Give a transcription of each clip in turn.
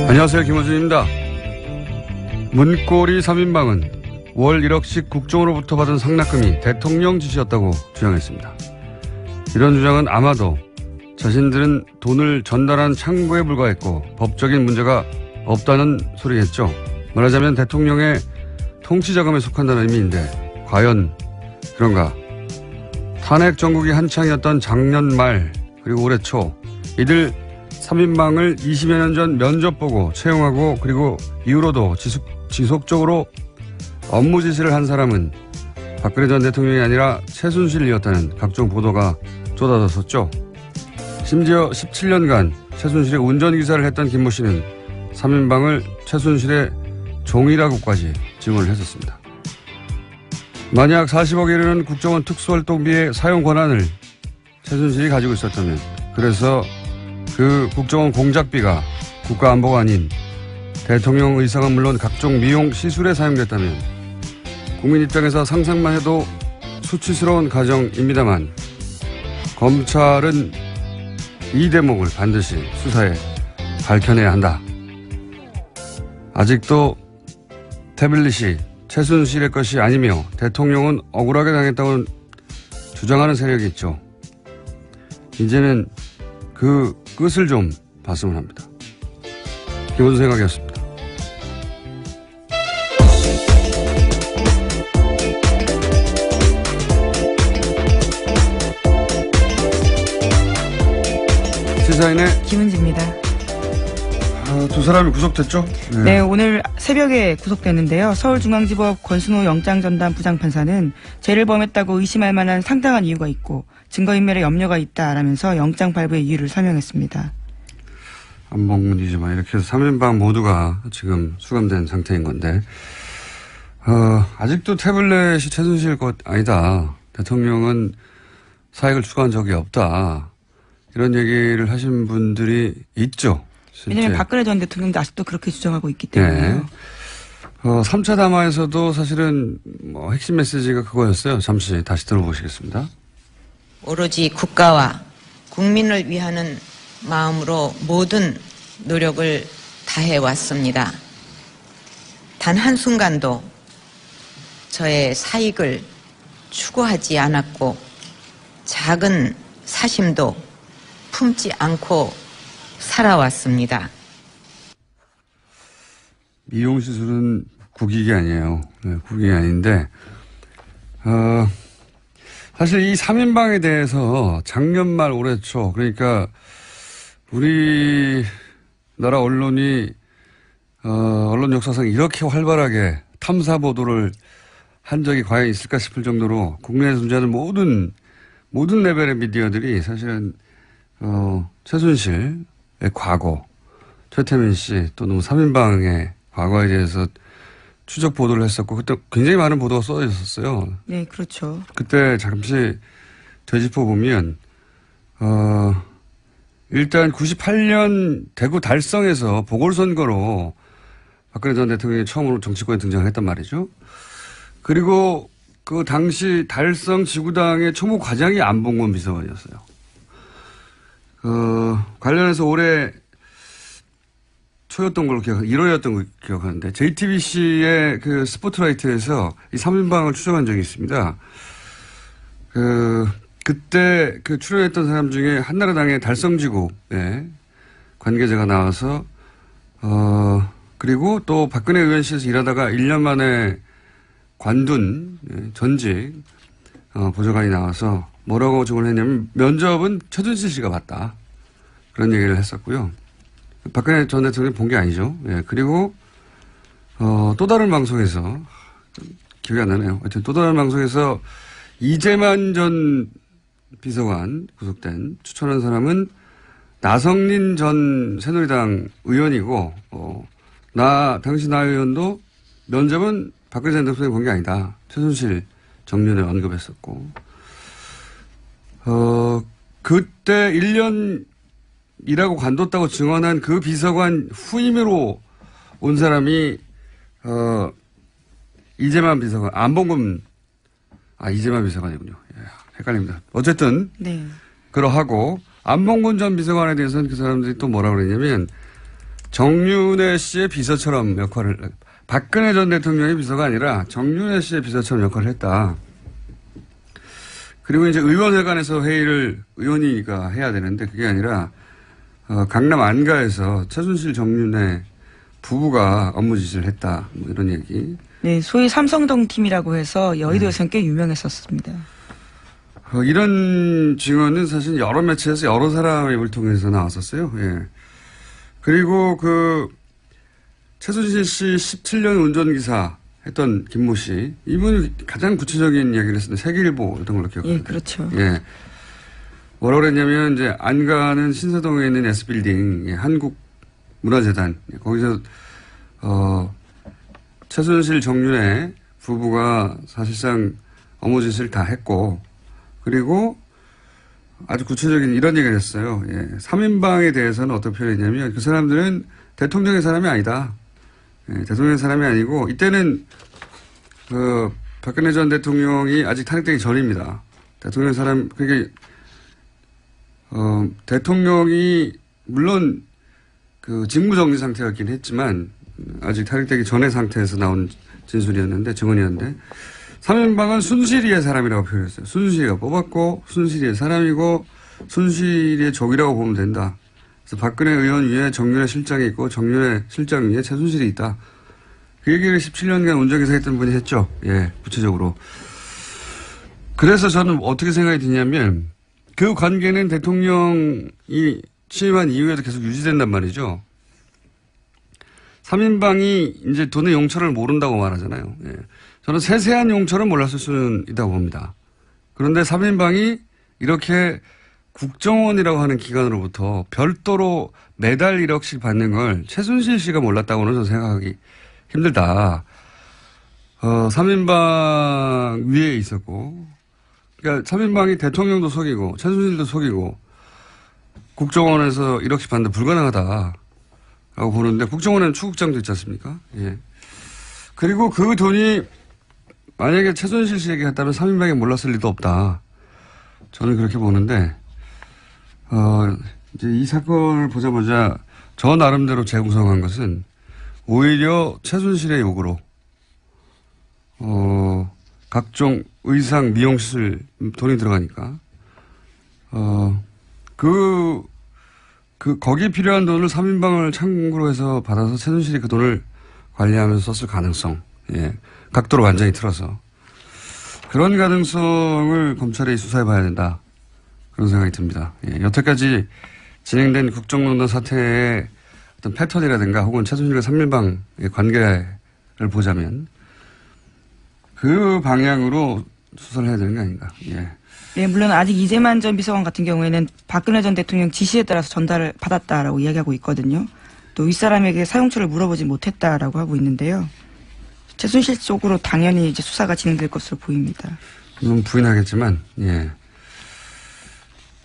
안녕하세요. 김호준입니다. 문고리 3인방은 월 1억씩 국정으로부터 받은 상납금이 대통령 지시였다고 주장했습니다. 이런 주장은 아마도 자신들은 돈을 전달한 창구에 불과했고 법적인 문제가 없다는 소리겠죠. 말하자면 대통령의 통치자금에 속한다는 의미인데 과연 그런가? 탄핵 정국이 한창이었던 작년 말 그리고 올해 초 이들 3인방을 20여 년 전 면접 보고 채용하고 그리고 이후로도 지속적으로 업무 지시를 한 사람은 박근혜 전 대통령이 아니라 최순실이었다는 각종 보도가 쏟아졌었죠. 심지어 17년간 최순실의 운전기사를 했던 김모 씨는 3인방을 최순실의 종이라고까지 증언을 했었습니다. 만약 40억에 이르는 국정원 특수활동비의 사용 권한을 최순실이 가지고 있었다면 그래서 그 국정원 공작비가 국가안보가 아닌 대통령 의상은 물론 각종 미용 시술에 사용됐다면 국민 입장에서 상상만 해도 수치스러운 가정입니다만 검찰은 이 대목을 반드시 수사에 밝혀내야 한다. 아직도 태블릿이 최순실의 것이 아니며 대통령은 억울하게 당했다고 주장하는 세력이 있죠. 이제는 그 끝을 좀 봤으면 합니다. 김호준 생각이었습니다. 시사인의 김은지입니다. 두 사람이 구속됐죠? 네, 오늘 새벽에 구속됐는데요. 서울중앙지법 권순호 영장전담 부장판사는 죄를 범했다고 의심할 만한 상당한 이유가 있고 증거인멸에 염려가 있다라면서 영장 발부의 이유를 설명했습니다. 안봉근이지만 이렇게 해서 3인방 모두가 지금 수감된 상태인 건데 아직도 태블릿이 최순실 것 아니다. 대통령은 사익을 추구한 적이 없다. 이런 얘기를 하신 분들이 있죠. 왜냐하면 박근혜 전 대통령도 아직도 그렇게 주장하고 있기 때문에요. 네. 3차 담화에서도 사실은 핵심 메시지가 그거였어요. 잠시 다시 들어보시겠습니다. 오로지 국가와 국민을 위하는 마음으로 모든 노력을 다해왔습니다. 단 한순간도 저의 사익을 추구하지 않았고 작은 사심도 품지 않고 살아왔습니다. 미용시술은 국익이 아니에요. 네, 국익이 아닌데 사실 이 3인방에 대해서 작년 말 올해 초 그러니까 우리나라 언론이 언론 역사상 이렇게 활발하게 탐사 보도를 한 적이 과연 있을까 싶을 정도로 국내에 존재하는 모든 레벨의 미디어들이 사실은 최순실의 과거, 최태민 씨 또는 3인방의 과거에 대해서 추적 보도를 했었고 그때 굉장히 많은 보도가 쏟아져 있었어요. 네, 그렇죠. 그때 잠시 되짚어보면 일단 98년 대구 달성에서 보궐선거로 박근혜 전 대통령이 처음으로 정치권에 등장했단 말이죠. 그리고 그 당시 달성 지구당의 총무 과장이 안봉근 비서관이었어요. 관련해서 올해 초였던 걸로 1월이었던 걸로 기억하는데 JTBC의 그 스포트라이트에서 이 3인방을 추정한 적이 있습니다. 그때 그 출연했던 사람 중에 한나라당의 달성지구의 관계자가 나와서 그리고 또 박근혜 의원실에서 일하다가 1년 만에 관둔 전직 보좌관이 나와서 뭐라고 증언을 했냐면 면접은 최순실 씨가 봤다. 그런 얘기를 했었고요. 박근혜 전 대통령이 본 게 아니죠. 예, 그리고 또 다른 방송에서 기억이 안 나네요. 하여튼 또 다른 방송에서 이재만 전 비서관 구속된 추천한 사람은 나성린 전 새누리당 의원이고 당시 나 의원도 면접은 박근혜 전 대통령이 본 게 아니다. 최순실 정면에 언급했었고 그때 1년 일하고 관뒀다고 증언한 그 비서관 후임으로 온 사람이 이재만 비서관, 안봉근 이재만 비서관이군요. 예, 헷갈립니다. 어쨌든 그러하고 안봉근 전 비서관에 대해서는 그 사람들이 또 뭐라고 그랬냐면 정윤회 씨의 비서처럼 역할을, 박근혜 전 대통령의 비서가 아니라 정윤회 씨의 비서처럼 역할을 했다. 그리고 이제 의원회관에서 회의를 의원이니까 해야 되는데 그게 아니라 강남 안가에서 최순실 정윤회 부부가 업무 지시를 했다. 뭐 이런 얘기. 네, 소위 삼성동 팀이라고 해서 여의도에서는 꽤 유명했었습니다. 이런 증언은 사실 여러 매체에서 여러 사람의 입을 통해서 나왔었어요. 예. 그리고 최순실 씨 17년 운전기사 했던 김모 씨, 이분이 가장 구체적인 이야기를 했었는데 세계일보 이런 걸로 기억합니다. 예, 그렇죠. 예. 뭐라고 그랬냐면 이제 안가는 신사동에 있는 S빌딩, 예, 한국문화재단, 예, 거기서 최순실 정윤회 부부가 사실상 업무 지시를 다 했고, 그리고 아주 구체적인 이런 얘기를 했어요. 예. 3인방에 대해서는 어떻게 표현했냐면 그 사람들은 대통령의 사람이 아니다. 예, 대통령의 사람이 아니고 이때는 박근혜 전 대통령이 아직 탄핵되기 전입니다. 대통령의 사람, 그게 대통령이 물론 직무정지 상태였긴 했지만 아직 탄핵되기 전의 상태에서 나온 진술이었는데, 증언이었는데 3인방은 순실이의 사람이라고 표현했어요. 순실이가 뽑았고 순실이의 사람이고 순실이의 적이라고 보면 된다. 그래서 박근혜 의원 위에 정윤회 실장이 있고 정윤회 실장 위에 최순실이 있다. 그 얘기를 17년간 운전기사 했던 분이 했죠. 예, 구체적으로. 그래서 저는 어떻게 생각이 드냐면 그 관계는 대통령이 취임한 이후에도 계속 유지된단 말이죠. 3인방이 이제 돈의 용처를 모른다고 말하잖아요. 예. 저는 세세한 용처를 몰랐을 수는 있다고 봅니다. 그런데 3인방이 이렇게 국정원이라고 하는 기관으로부터 별도로 매달 1억씩 받는 걸 최순실 씨가 몰랐다고는 저는 생각하기 힘들다. 3인방 위에 있었고, 그러니까 3인방이 대통령도 속이고 최순실도 속이고 국정원에서 1억씩 받는데 불가능하다라고 보는데, 국정원에는 추국장도 있지 않습니까? 예. 그리고 그 돈이 만약에 최순실 씨에게 갔다면 3인방이 몰랐을 리도 없다. 저는 그렇게 보는데, 이제 이 사건을 보자마자 저 나름대로 재구성한 것은 오히려 최순실의 요구로, 각종 의상, 미용실 돈이 들어가니까, 거기에 필요한 돈을 3인방을 창구로 해서 받아서 최순실이 그 돈을 관리하면서 썼을 가능성, 예. 각도로 완전히 틀어서. 그런 가능성을 검찰이 수사해 봐야 된다. 그런 생각이 듭니다. 예. 여태까지 진행된 국정농단 사태의 어떤 패턴이라든가 혹은 최순실과 3인방의 관계를 보자면 그 방향으로 수사를 해야 되는 게 아닌가. 예. 네, 물론 아직 이재만 전 비서관 같은 경우에는 박근혜 전 대통령 지시에 따라서 전달을 받았다라고 이야기하고 있거든요. 또 윗사람에게 사용처를 물어보지 못했다라고 하고 있는데요. 최순실 쪽으로 당연히 이제 수사가 진행될 것으로 보입니다. 물론 부인하겠지만, 예.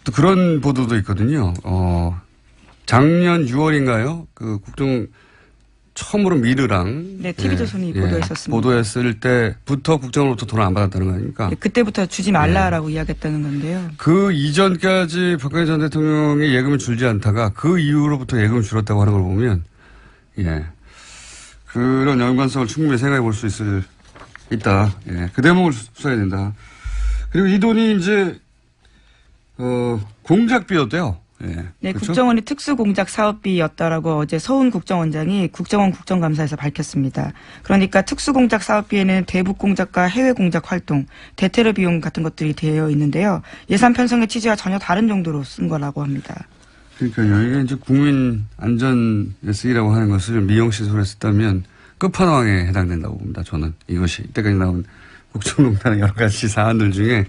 또 그런 보도도 있거든요. 작년 6월인가요? 처음으로 미르랑. 네, TV조선이 보도했었습니다. 보도했을 때부터 국정으로부터 돈을 안 받았다는 거 아닙니까? 네, 그때부터 주지 말라라고 이야기했다는 건데요. 그 이전까지 박근혜 전 대통령이 예금을 줄지 않다가 그 이후로부터 예금을 줄었다고 하는 걸 보면, 예. 그런 연관성을 충분히 생각해 볼 수 있다. 예. 그 대목을 수사해야 된다. 그리고 이 돈이 이제, 공작비였대요. 예. 네, 그렇죠? 국정원이 특수공작 사업비였다라고 어제 서훈 국정원장이 국정원 국정감사에서 밝혔습니다. 그러니까 특수공작 사업비에는 대북 공작과 해외 공작 활동, 대테러 비용 같은 것들이 되어 있는데요. 예산 편성의 취지와 전혀 다른 정도로 쓴 거라고 합니다. 그러니까요. 이게 이제 국민 안전에 쓰이라고 하는 것을 미용시설에 썼다면 끝판왕에 해당된다고 봅니다. 저는 이것이 이때까지 나온 국정농단의 여러 가지 사안들 중에,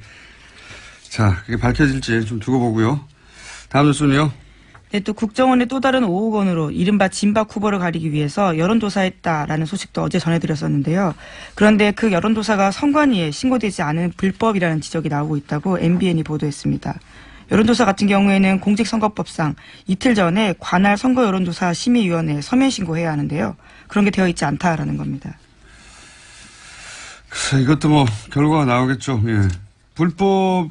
자, 그게 밝혀질지 좀 두고 보고요. 다음 뉴스는요. 네, 또 국정원의 또 다른 5억 원으로 이른바 진박 후보를 가리기 위해서 여론조사했다라는 소식도 어제 전해드렸었는데요. 그런데 그 여론조사가 선관위에 신고되지 않은 불법이라는 지적이 나오고 있다고 MBN이 보도했습니다. 여론조사 같은 경우에는 공직선거법상 이틀 전에 관할 선거여론조사 심의위원회에 서면 신고해야 하는데요. 그런 게 되어 있지 않다라는 겁니다. 글쎄, 이것도 뭐 결과가 나오겠죠. 예. 불법이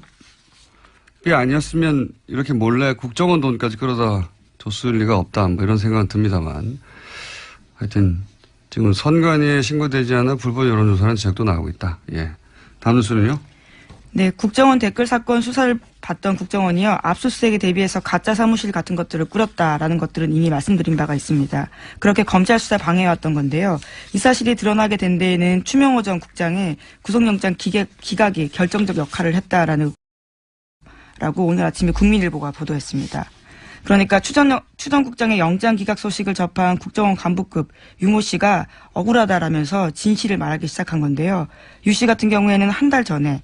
아니었으면 이렇게 몰래 국정원 돈까지 끌어다 줬을 리가 없다. 뭐 이런 생각은 듭니다만. 하여튼 지금 선관위에 신고되지 않아 불법 여론조사는 지적도 나오고 있다. 예. 다음 뉴스는요? 네, 국정원 댓글 사건 수사를 받던 국정원이요. 압수수색에 대비해서 가짜 사무실 같은 것들을 꾸렸다라는 것들은 이미 말씀드린 바가 있습니다. 그렇게 검찰 수사 방해해왔던 건데요. 이 사실이 드러나게 된 데에는 추명호 전 국장의 구속영장 기각이 결정적 역할을 했다라고 오늘 아침에 국민일보가 보도했습니다. 그러니까 추 전 국장의 영장 기각 소식을 접한 국정원 간부급 유모 씨가 억울하다라면서 진실을 말하기 시작한 건데요. 유 씨 같은 경우에는 한 달 전에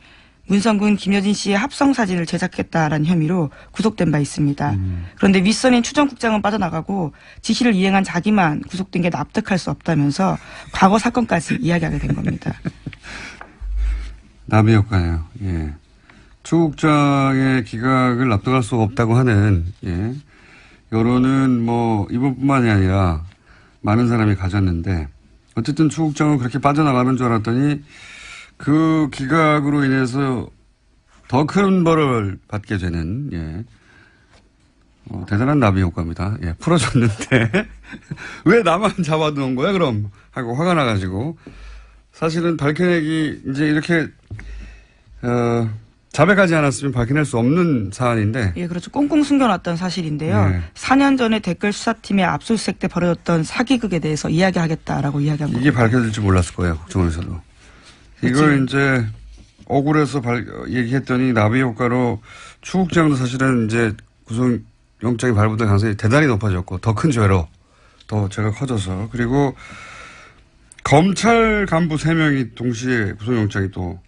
문성군 김여진 씨의 합성 사진을 제작했다라는 혐의로 구속된 바 있습니다. 그런데 윗선인 추 전 국장은 빠져나가고 지시를 이행한 자기만 구속된 게 납득할 수 없다면서 과거 사건까지 이야기하게 된 겁니다. 나비 효과네요. 예. 추 국장의 기각을 납득할 수 없다고 하는 예. 여론은 뭐 이번뿐만이 아니라 많은 사람이 가졌는데 어쨌든 추 국장은 그렇게 빠져나가는 줄 알았더니 그 기각으로 인해서 더 큰 벌을 받게 되는 예. 대단한 나비 효과입니다. 예. 풀어줬는데 왜 나만 잡아놓은 거야 그럼 하고 화가 나가지고 사실은 밝혀내기 이제 이렇게 자백하지 않았으면 밝혀낼 수 없는 사안인데. 예, 그렇죠. 꽁꽁 숨겨놨던 사실인데요. 네. 4년 전에 댓글 수사팀의 압수수색 때 벌어졌던 사기극에 대해서 이야기하겠다라고 이야기한 겁니다. 이게 밝혀질지 몰랐을 거예요. 국정원에서도. 이걸 이제 억울해서 얘기했더니 나비 효과로 추 국장도 사실은 이제 구속영장이 발부될 가능성이 대단히 높아졌고 더 큰 죄로 더 죄가 커져서 그리고 검찰 간부 3명이 동시에 구속영장이 또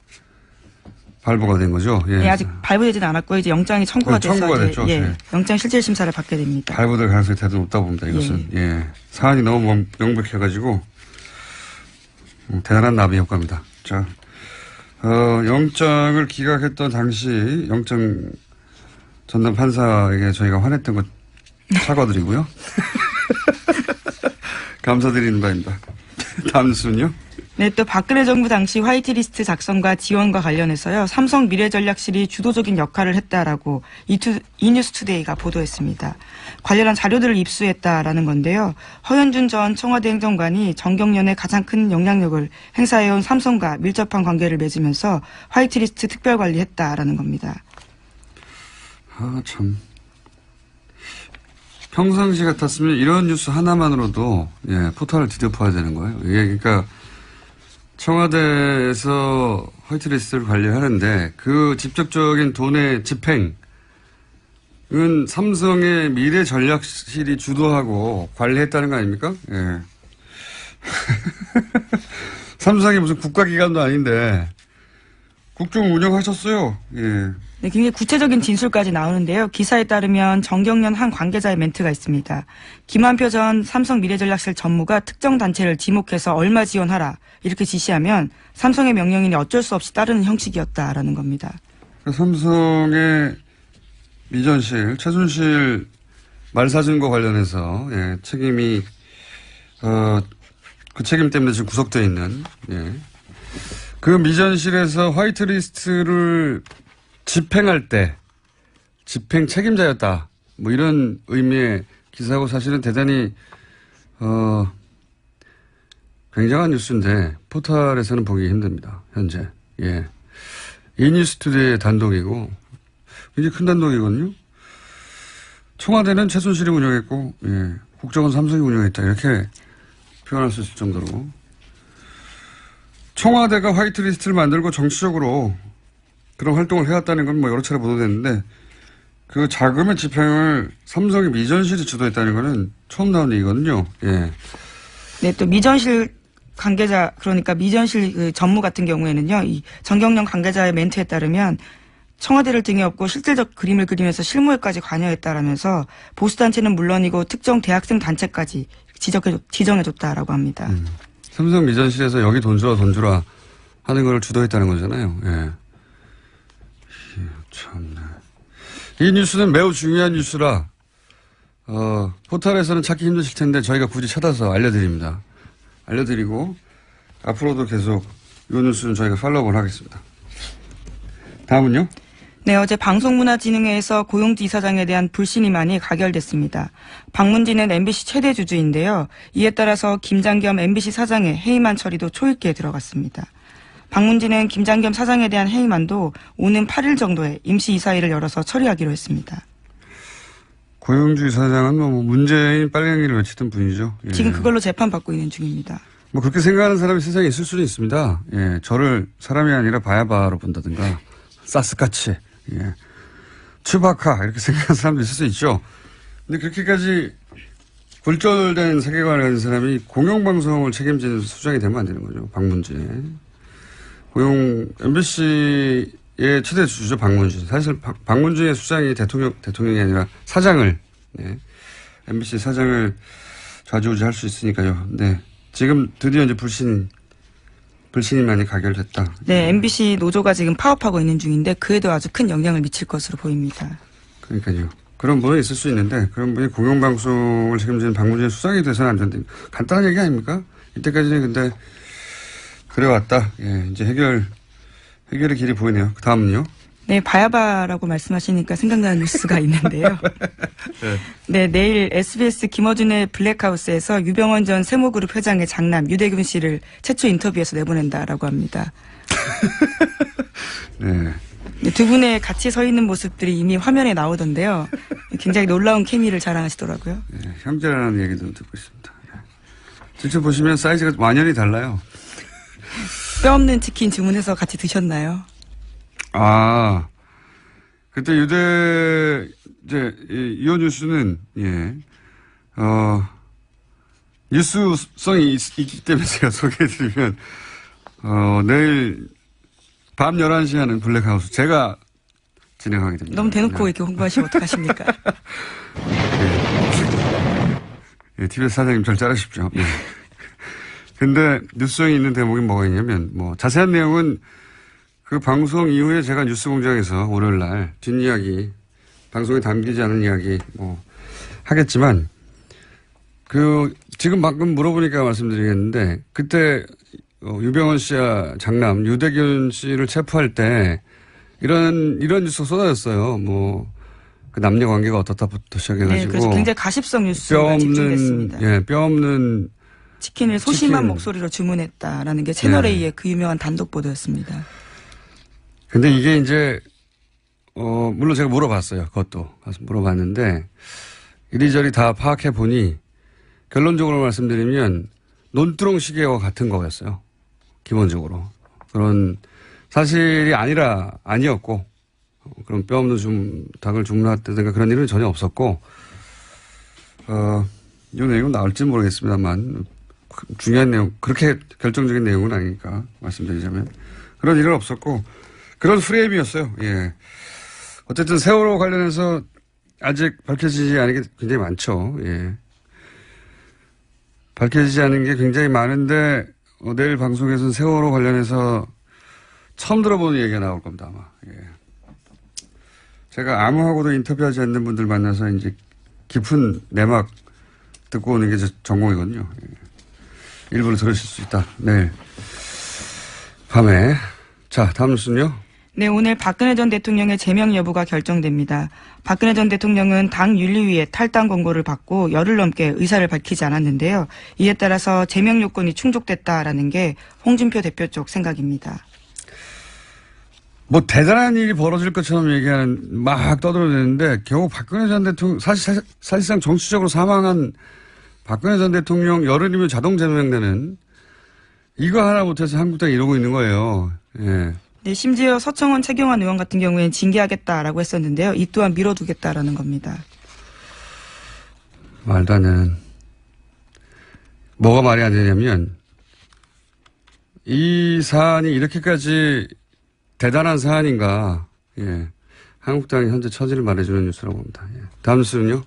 발부가 된 거죠. 예. 예, 아직 발부되지는 않았고요. 이제 영장이 청구가 돼서 청구가 됐죠. 예, 네. 영장 실질 심사를 받게 됩니다. 발부될 가능성이 대단히 높다 봅니다. 이것은 예. 사안이 너무 명백해가지고 대단한 나비 효과입니다. 자, 영장을 기각했던 당시 영장 전담 판사에게 저희가 화냈던 것 사과드리고요. 감사드리는 바입니다. 다음 뉴스는요? 네, 또 박근혜 정부 당시 화이트리스트 작성과 지원과 관련해서요. 삼성 미래전략실이 주도적인 역할을 했다라고 이뉴스투데이가 보도했습니다. 관련한 자료들을 입수했다라는 건데요. 허현준 전 청와대 행정관이 정경련의 가장 큰 영향력을 행사해온 삼성과 밀접한 관계를 맺으면서 화이트리스트 특별관리했다라는 겁니다. 아, 참. 평상시 같았으면 이런 뉴스 하나만으로도 예, 포탈을 뒤덮어야 되는 거예요. 이게 그러니까 청와대에서 화이트리스트를 관리하는데 그 직접적인 돈의 집행은 삼성의 미래전략실이 주도하고 관리했다는 거 아닙니까? 예. 삼성이 무슨 국가기관도 아닌데 국정 운영하셨어요. 예. 네, 굉장히 구체적인 진술까지 나오는데요. 기사에 따르면 정경련 한 관계자의 멘트가 있습니다. 김한표 전 삼성 미래전략실 전무가 특정 단체를 지목해서 얼마 지원하라 이렇게 지시하면 삼성의 명령인이 어쩔 수 없이 따르는 형식이었다라는 겁니다. 삼성의 미전실, 최순실 말사진과 관련해서 예, 책임이 그 책임 때문에 지금 구속되어 있는 예. 그 미전실에서 화이트리스트를 집행할 때 집행 책임자였다. 뭐 이런 의미의 기사고 사실은 대단히 굉장한 뉴스인데 포털에서는 보기 힘듭니다. 현재. 예. 이뉴스투데이의 단독이고 굉장히 큰 단독이거든요. 청와대는 최순실이 운영했고 예. 국정원 삼성이 운영했다. 이렇게 표현할 수 있을 정도로 청와대가 화이트리스트를 만들고 정치적으로 그런 활동을 해왔다는 건 뭐 여러 차례 보도됐는데 그 자금의 집행을 삼성의 미전실이 주도했다는 거는 처음 나온 얘기거든요. 예. 네, 또 미전실 관계자 그러니까 미전실 그 전무 같은 경우에는요. 이 정경련 관계자의 멘트에 따르면 청와대를 등에 업고 실질적 그림을 그리면서 실무에까지 관여했다라면서 보수단체는 물론이고 특정 대학생 단체까지 지정해줬다라고 합니다. 삼성 미전실에서 여기 돈 주라 하는 걸 주도했다는 거잖아요. 예. 참네. 이 뉴스는 매우 중요한 뉴스라 포털에서는 찾기 힘드실 텐데 저희가 굳이 찾아서 알려드립니다. 알려드리고 앞으로도 계속 이 뉴스는 저희가 팔로우를 하겠습니다. 다음은요? 네, 어제 방송문화진흥회에서 고용주 이사장에 대한 불신임안이 가결됐습니다. 박문진은 MBC 최대 주주인데요. 이에 따라서 김장겸 MBC 사장의 해임안 처리도 초읽기에 들어갔습니다. 박문진은 김장겸 사장에 대한 해임안도 오는 8일 정도에 임시 이사회를 열어서 처리하기로 했습니다. 고용주 이사장은 뭐 문재인 빨갱이를 외치던 분이죠. 예. 지금 그걸로 재판받고 있는 중입니다. 뭐 그렇게 생각하는 사람이 세상에 있을 수는 있습니다. 예, 저를 사람이 아니라 바야바로 본다든가 사스카치, 예, 추바카 이렇게 생각하는 사람도 있을 수 있죠. 근데 그렇게까지 굴절된 세계관을 가진 사람이 공영방송을 책임지는 수장이 되면 안 되는 거죠. 박문진. MBC의 최대 주주죠. 박문진. 사실 박문진의 수장이 대통령이 아니라 사장을, 네, MBC 사장을 좌지우지할 수 있으니까요. 네. 지금 드디어 이제 불신임안이 가결됐다. 네, MBC 노조가 지금 파업하고 있는 중인데 그에도 아주 큰 영향을 미칠 것으로 보입니다. 그러니까요. 그런 분이 있을 수 있는데 그런 분이 공영방송을 책임지는 박문진 수장이 돼서는 안 된다. 간단한 얘기 아닙니까? 이때까지는 근데 그래왔다. 예, 이제 해결의 길이 보이네요. 그 다음은요? 네, 바야바라고 말씀하시니까 생각나는 뉴스가 있는데요. 네, 내일 SBS 김어준의 블랙하우스에서 유병원 전 세모그룹 회장의 장남 유대균 씨를 최초 인터뷰에서 내보낸다라고 합니다. 네. 네, 두 분의 같이 서 있는 모습들이 이미 화면에 나오던데요. 굉장히 놀라운 케미를 자랑하시더라고요. 네, 형제라는 얘기도 듣고 있습니다. 직접 보시면 사이즈가 완연히 달라요. 뼈 없는 치킨 주문해서 같이 드셨나요? 아, 그때 이호 뉴스는, 예, 뉴스성이 있기 때문에 제가 소개해드리면, 내일 밤 11시 하는 블랙하우스 제가 진행하게 됩니다. 너무 대놓고 네. 이렇게 홍보하시면 어떡하십니까? 예, TBS 사장님 절 자르십시오. 예. 근데 뉴스성이 있는 대목이 뭐가 있냐면, 뭐, 자세한 내용은 그 방송 이후에 제가 뉴스공장에서 월요일 날 뒷이야기, 방송에 담기지 않은 이야기 뭐 하겠지만 지금 방금 물어보니까 말씀드리겠는데 그때 유병원 씨와 장남 유대균 씨를 체포할 때 이런 뉴스가 쏟아졌어요. 뭐 그 남녀 관계가 어떻다부터 시작해가지고. 네, 그래서 굉장히 가십성 뉴스가 집중됐습니다. 예, 뼈 없는 치킨을 소심한 목소리로 주문했다라는 게 채널A의 그 유명한 단독 보도였습니다. 근데 이게 이제, 물론 제가 물어봤어요. 그것도. 가서 물어봤는데, 이리저리 다 파악해 보니, 결론적으로 말씀드리면, 논두렁 시계와 같은 거였어요. 기본적으로. 그런 사실이 아니었고, 그런 뼈 없는 닭을 주문했다든가 그런 일은 전혀 없었고, 이 내용은 나올지 모르겠습니다만, 중요한 내용, 그렇게 결정적인 내용은 아니니까 말씀드리자면, 그런 일은 없었고, 그런 프레임이었어요. 예. 어쨌든 세월호 관련해서 아직 밝혀지지 않은 게 굉장히 많죠. 예. 밝혀지지 않은 게 굉장히 많은데 내일 방송에서는 세월호 관련해서 처음 들어보는 얘기가 나올 겁니다. 아마. 예. 제가 아무하고도 인터뷰하지 않는 분들 만나서 이제 깊은 내막 듣고 오는 게 제 전공이거든요. 예. 일부러 들으실 수 있다. 내일 밤에. 자, 다음 뉴스는요. 네, 오늘 박근혜 전 대통령의 제명 여부가 결정됩니다. 박근혜 전 대통령은 당 윤리위에 탈당 권고를 받고 열흘 넘게 의사를 밝히지 않았는데요. 이에 따라서 제명 요건이 충족됐다라는 게 홍준표 대표 쪽 생각입니다. 뭐 대단한 일이 벌어질 것처럼 막 떠들어대는데 결국 박근혜 전 대통령 사실상 정치적으로 사망한 박근혜 전 대통령 열흘이면 자동 제명되는 이거 하나 못해서 한국당이 이러고 있는 거예요. 예. 네, 심지어 서청원 최경환 의원 같은 경우에는 징계하겠다라고 했었는데요. 이 또한 미뤄두겠다라는 겁니다. 말도 안 되는. 뭐가 말이 안 되냐면 이 사안이 이렇게까지 대단한 사안인가. 예. 한국당이 현재 처지를 말해주는 뉴스라고 봅니다. 예. 다음 뉴스는요.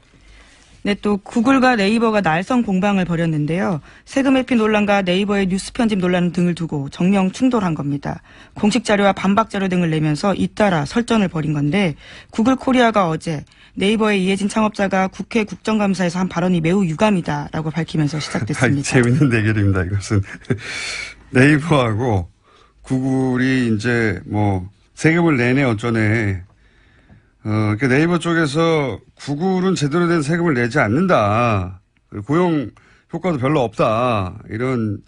네, 또 구글과 네이버가 날선 공방을 벌였는데요. 세금 회피 논란과 네이버의 뉴스 편집 논란 등을 두고 정면 충돌한 겁니다. 공식 자료와 반박 자료 등을 내면서 잇따라 설전을 벌인 건데 구글 코리아가 어제 네이버의 이해진 창업자가 국회 국정감사에서 한 발언이 매우 유감이다라고 밝히면서 시작됐습니다. 재밌는 대결입니다. 이것은 네이버하고 구글이 이제 뭐 세금을 내네 어쩌네 그러니까 네이버 쪽에서 구글은 제대로 된 세금을 내지 않는다. 고용 효과도 별로 없다. 이런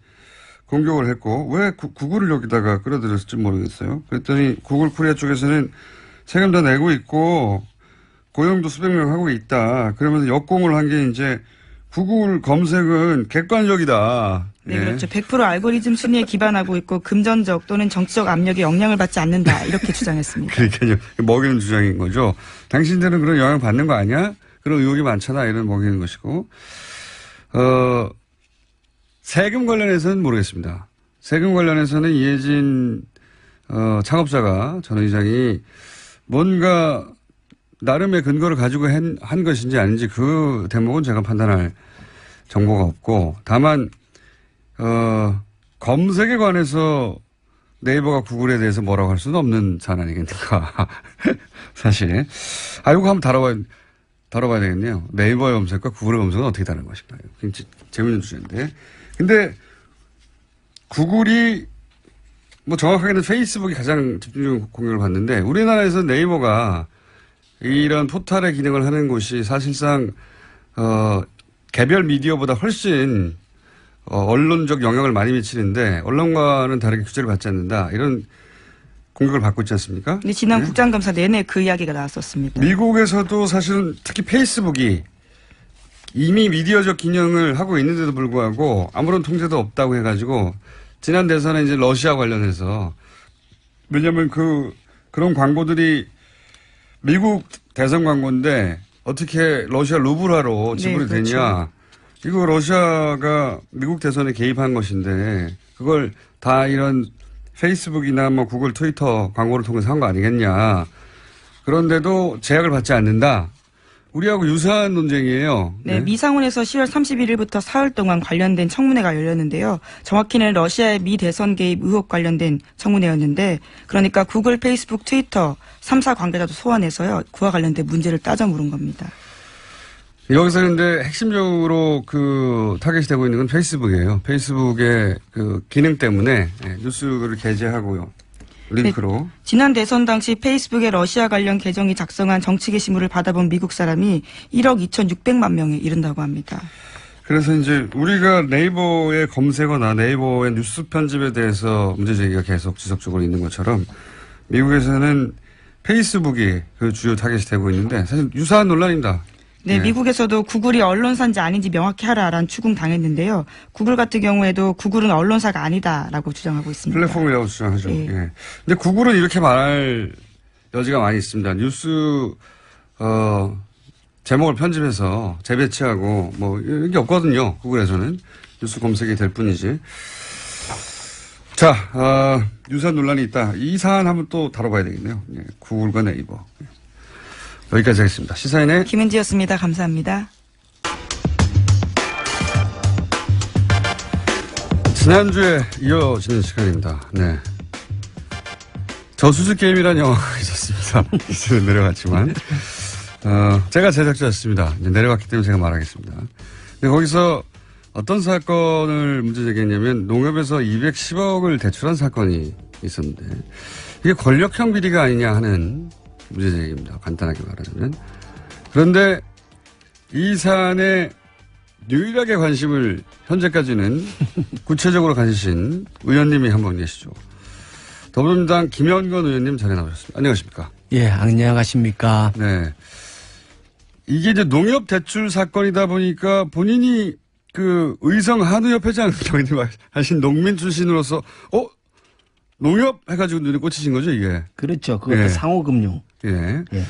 공격을 했고, 왜 구글을 여기다가 끌어들였을지 모르겠어요. 그랬더니 구글 코리아 쪽에서는 세금 다 내고 있고, 고용도 수백 명 하고 있다. 그러면서 역공을 한 게 이제 구글 검색은 객관적이다. 네, 예. 그렇죠. 100% 알고리즘 순위에 기반하고 있고 금전적 또는 정치적 압력에 영향을 받지 않는다. 이렇게 주장했습니다. 그러니까요. 먹이는 주장인 거죠. 당신들은 그런 영향 받는 거 아니야? 그런 의혹이 많잖아. 이런 먹이는 것이고. 세금 관련해서는 모르겠습니다. 세금 관련해서는 이해진 창업자가 전 의장이 뭔가 나름의 근거를 가지고 한 것인지 아닌지 그 대목은 제가 판단할 정보가 없고, 다만 검색에 관해서 네이버가 구글에 대해서 뭐라고 할 수는 없는 사안 아니겠는가. 사실. 이거 한번 다뤄봐야 되겠네요. 네이버 검색과 구글의 검색은 어떻게 다른 것인가요? 굉장히 재밌는 주제인데. 근데 구글이 뭐 정확하게는 페이스북이 가장 집중적인 공격을 받는데, 우리나라에서 네이버가 이런 포털의 기능을 하는 곳이 사실상 개별 미디어보다 훨씬 언론적 영향을 많이 미치는데 언론과는 다르게 규제를 받지 않는다. 이런 공격을 받고 있지 않습니까? 근데 지난 네? 국정감사 내내 그 이야기가 나왔었습니다. 미국에서도 사실은 특히 페이스북이 이미 미디어적 기능을 하고 있는데도 불구하고 아무런 통제도 없다고 해가지고 지난 대선에 이제 러시아 관련해서, 왜냐면 그런 광고들이 미국 대선 광고인데 어떻게 러시아 루블화로 지불이 네, 그렇죠. 되냐. 이거 러시아가 미국 대선에 개입한 것인데 그걸 다 이런 페이스북이나 뭐 구글, 트위터 광고를 통해서 한 거 아니겠냐. 그런데도 제약을 받지 않는다. 우리하고 유사한 논쟁이에요. 네, 미상원에서 10월 31일부터 사흘 동안 관련된 청문회가 열렸는데요. 정확히는 러시아의 미 대선 개입 의혹 관련된 청문회였는데, 그러니까 구글, 페이스북, 트위터 3사 관계자도 소환해서요. 그와 관련된 문제를 따져 물은 겁니다. 여기서 근데 핵심적으로 타겟이 되고 있는 건 페이스북이에요. 페이스북의 기능 때문에 뉴스를 게재하고요. 링크로. 네, 지난 대선 당시 페이스북의 러시아 관련 계정이 작성한 정치 게시물을 받아본 미국 사람이 1억 2,600만 명에 이른다고 합니다. 그래서 이제 우리가 네이버에 검색어나 네이버의 뉴스 편집에 대해서 문제 제기가 계속 지속적으로 있는 것처럼 미국에서는 페이스북이 그 주요 타겟이 되고 있는데 사실 유사한 논란입니다. 네, 미국에서도 구글이 언론사인지 아닌지 명확히 하라라는 추궁당했는데요. 구글 같은 경우에도 구글은 언론사가 아니다라고 주장하고 있습니다. 플랫폼이라고 주장하죠. 예. 예. 근데 구글은 이렇게 말할 여지가 많이 있습니다. 뉴스 제목을 편집해서 재배치하고 뭐 이런 게 없거든요. 구글에서는 뉴스 검색이 될 뿐이지. 자, 유사한 논란이 있다. 이 사안 한번 또 다뤄봐야 되겠네요. 예. 구글과 네이버. 여기까지 하겠습니다. 시사인의 김은지였습니다. 감사합니다. 지난주에 이어지는 시간입니다. 네. 저수지 게임이라는 영화가 있었습니다. 이제는 내려갔지만. 제가 제작자였습니다. 이제 내려갔기 때문에 제가 말하겠습니다. 근데 거기서 어떤 사건을 문제 제기했냐면 농협에서 210억을 대출한 사건이 있었는데 이게 권력형 비리가 아니냐 하는 문제 제기입니다. 간단하게 말하자면. 그런데 이 사안에 유일하게 관심을 현재까지는 구체적으로 가지신 의원님이 한 분 계시죠. 더불어민주당 김현건 의원님 자리에 나오셨습니다. 안녕하십니까? 예, 안녕하십니까? 네. 이게 이제 농협 대출 사건이다 보니까 본인이 의성 한우협회장 하신 농민 출신으로서 농협 해가지고 눈에 꽂히신 거죠, 이게? 그렇죠. 그것도 예. 상호금융. 예. 예.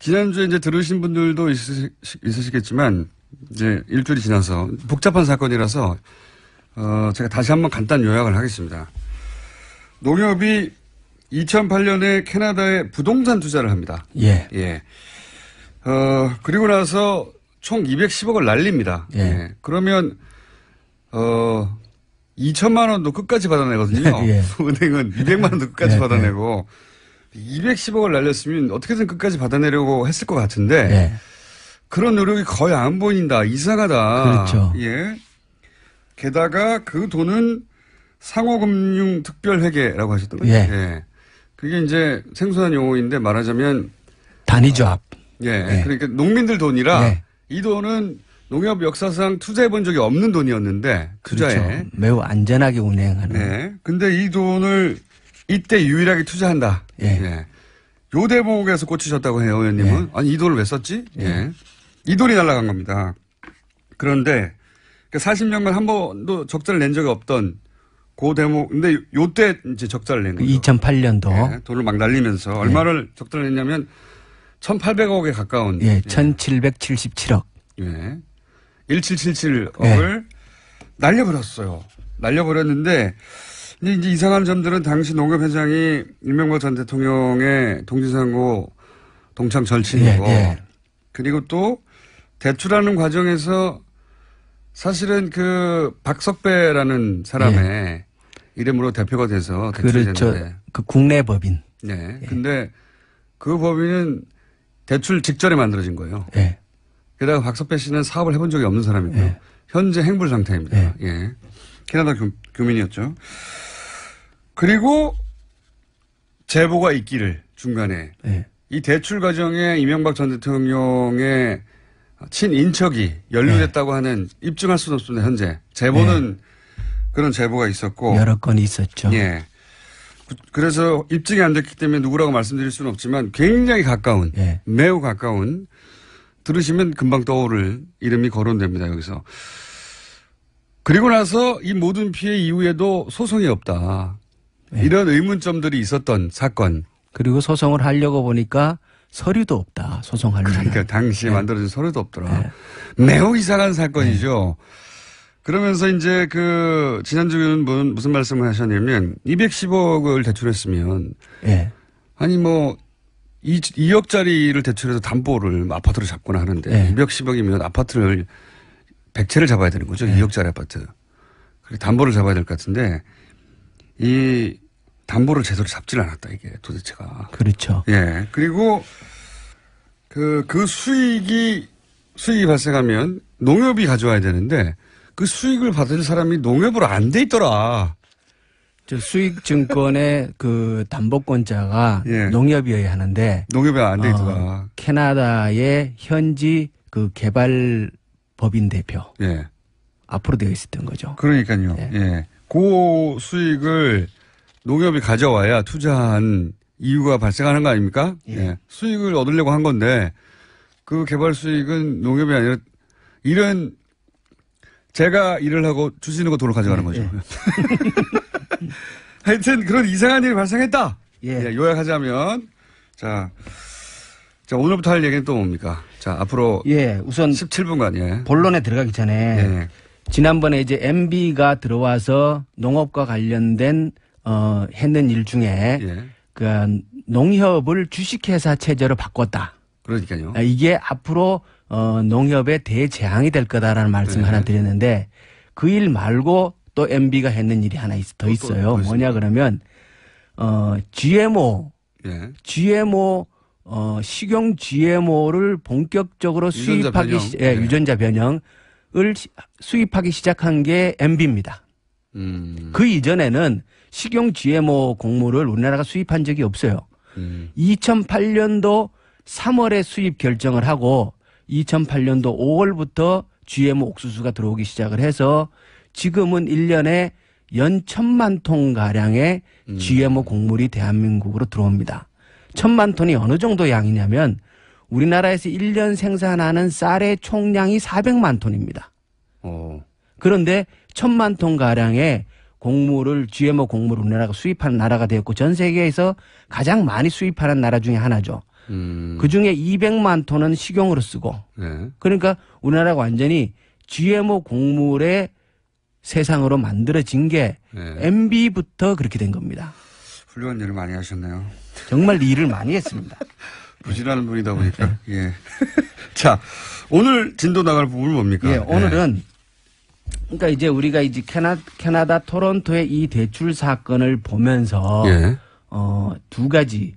지난주에 이제 들으신 분들도 있으시겠지만, 이제 일주일이 지나서 복잡한 사건이라서, 제가 다시 한번 간단 요약을 하겠습니다. 농협이 2008년에 캐나다에 부동산 투자를 합니다. 예. 예. 그리고 나서 총 210억을 날립니다. 예. 예. 그러면, 2천만 원도 끝까지 받아내거든요. 예. 은행은 200만 원도 끝까지 예. 받아내고 210억을 날렸으면 어떻게든 끝까지 받아내려고 했을 것 같은데 예. 그런 노력이 거의 안 보인다. 이상하다. 그렇죠. 예. 게다가 그 돈은 상호금융특별회계라고 하셨던 거죠. 예. 예. 그게 이제 생소한 용어인데 말하자면 단위조합. 예. 네. 그러니까 농민들 돈이라 네. 이 돈은 농협 역사상 투자해 본 적이 없는 돈이었는데 투자에. 그렇죠. 매우 안전하게 운행하는. 네. 근데 이 돈을 이때 유일하게 투자한다. 예. 요 대목에서 꽂히셨다고 해요, 의원님은. 예. 아니, 이 돈을 왜 썼지? 예. 이 돈이 날아간 겁니다. 그런데 40년간 한 번도 적자를 낸 적이 없던 그 대목, 근데 요때 이제 적자를 낸 거죠. 2008년도. 예. 돈을 막 날리면서 얼마를 적자를 냈냐면 1,800억에 가까운. 예. 1,777억. 예. 1777억을 날려버렸어요. 날려버렸는데 이제 이상한 점들은 당시 농협회장이 이명박 전 대통령의 동지상고 동창 절친이고 그리고 또 대출하는 과정에서 사실은 그 박석배라는 사람의 이름으로 대표가 돼서 대출이 그렇죠. 됐는데. 그 국내 법인. 네. 근데 그 법인은 대출 직전에 만들어진 거예요. 예. 게다가 박석배 씨는 사업을 해본 적이 없는 사람이고요. 현재 행불 상태입니다. 예. 캐나다 교민이었죠. 그리고 제보가 있기를 중간에 이 대출 과정에 이명박 전 대통령의 친인척이 연루됐다고 하는 입증할 수는 없습니다. 현재 제보는 그런 제보가 있었고 여러 건이 있었죠. 예. 그래서 입증이 안 됐기 때문에 누구라고 말씀드릴 수는 없지만 굉장히 가까운 매우 가까운 들으시면 금방 떠오를 이름이 거론됩니다. 여기서. 그리고 나서 이 모든 피해 이후에도 소송이 없다. 이런 의문점들이 있었던 사건. 그리고 소송을 하려고 보니까 서류도 없다. 소송하려면. 그러니까 당시에 만들어진 서류도 없더라. 매우 이상한 사건이죠. 그러면서 이제 그 지난주 의원분 무슨 말씀을 하셨냐면 210억을 대출했으면 아니 뭐 2억짜리를 대출해서 담보를 아파트를 잡거나 하는데 210억이면 아파트를 100채를 잡아야 되는 거죠. 2억짜리 아파트. 그리고 담보를 잡아야 될 것 같은데 이 담보를 제대로 잡질 않았다 이게 도대체가. 그렇죠. 예. 그리고 그 수익이 발생하면 농협이 가져와야 되는데 그 수익을 받을 사람이 농협으로 안 돼 있더라. 저 수익증권의 그 담보권자가 농협이어야 하는데 농협이 안 돼 있더라. 캐나다의 현지 그 개발법인 대표. 앞으로 되어 있었던 거죠. 그러니까요. 그 수익을 농협이 가져와야 투자한 이유가 발생하는 거 아닙니까? 수익을 얻으려고 한 건데 그 개발 수익은 농협이 아니라 이런 제가 일을 하고 주시는 거 돈을 가져가는 거죠. 하여튼 그런 이상한 일이 발생했다. 요약하자면 자 오늘부터 할 얘기는 또 뭡니까? 자 앞으로 우선 17분간 본론에 들어가기 전에 지난번에 이제 MB가 들어와서 농업과 관련된 했는 일 중에 그 농협을 주식회사 체제로 바꿨다. 그러니까요. 이게 앞으로 농협의 대재앙이 될 거다라는 말씀을 하나 드렸는데 그 일 말고 또 MB가 했는 일이 하나 더 있어요. 뭐냐 그러면 GMO 식용 GMO를 본격적으로 유전자 변형을 수입하기 시작한 게 MB입니다. 그 이전에는 식용 GMO 곡물을 우리나라가 수입한 적이 없어요. 2008년도 3월에 수입 결정을 하고 2008년도 5월부터 GMO 옥수수가 들어오기 시작을 해서 지금은 1년에 연 1,000만 톤 가량의 GMO 곡물이 대한민국으로 들어옵니다. 1,000만 톤이 어느 정도 양이냐면 우리나라에서 1년 생산하는 쌀의 총량이 400만 톤입니다. 그런데 1,000만 톤 가량의 GMO 곡물을 우리나라가 수입하는 나라가 되었고 전 세계에서 가장 많이 수입하는 나라 중에 하나죠. 그중에 200만 톤은 식용으로 쓰고 그러니까 우리나라가 완전히 GMO 곡물의 세상으로 만들어진 게 MB부터 그렇게 된 겁니다. 훌륭한 일을 많이 하셨네요. 정말 일을 많이 했습니다. 부지런한 분이다 보니까. 자, 오늘 진도 나갈 부분은 뭡니까? 오늘은 그러니까 이제 우리가 이제 캐나다 토론토의 이 대출 사건을 보면서 두 가지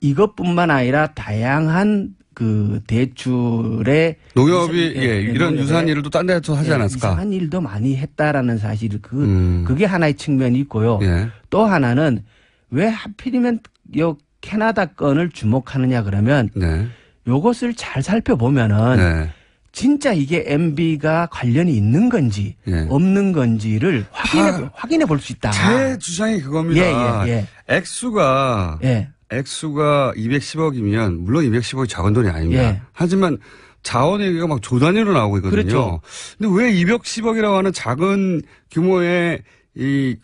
이것뿐만 아니라 다양한 그 대출의 농협이 이런 유사한 일을 또 딴 데서 하지 않았을까? 이상한 일도 많이 했다라는 사실 그게 하나의 측면이 있고요. 또 하나는 왜 하필이면 요 캐나다 건을 주목하느냐 그러면 네. 요것을 잘 살펴보면은 네. 진짜 이게 MB가 관련이 있는 건지 예. 없는 건지를 확인해 볼 수 있다. 제 주장이 그겁니다. 예. 액수가 예. 210억이면 물론 210억이 작은 돈이 아닙니다. 예. 하지만 자원 얘기가 막 조 단위로 나오고 있거든요. 그렇죠. 근데 왜 210억이라고 하는 작은 규모의 이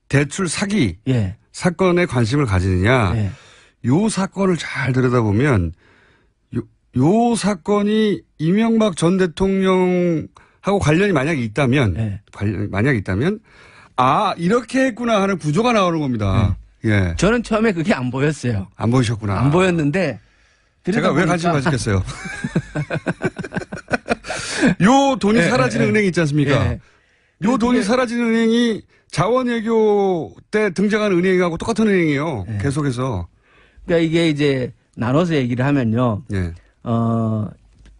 대출 사기 예. 사건에 관심을 가지느냐. 예. 요 사건을 잘 들여다보면 요 사건이 이명박 전 대통령하고 관련이 만약에 있다면 예. 만약에 있다면 아 이렇게 했구나 하는 구조가 나오는 겁니다. 예. 저는 처음에 그게 안 보였어요. 안 보이셨구나. 안 보였는데 제가 왜 관심 가졌겠어요. 요 돈이 사라지는 은행이 있지 않습니까? 예. 요 돈이 사라지는 은행이 자원외교 때 등장한 은행하고 똑같은 은행이에요. 예. 계속해서. 그러니까 이게 이제 나눠서 얘기를 하면요. 예.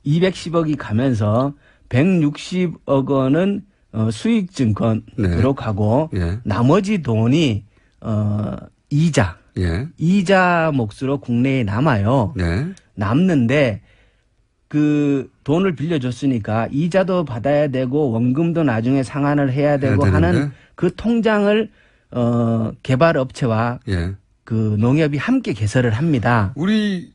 210억이 가면서 160억 원은 수익증권으로 가고 예. 나머지 돈이 이자 몫으로 국내에 남아요. 네. 남는데 그 돈을 빌려줬으니까 이자도 받아야 되고 원금도 나중에 상환을 해야 되고 하는 그 통장을 개발업체와 예. 그 농협이 함께 개설을 합니다. 우리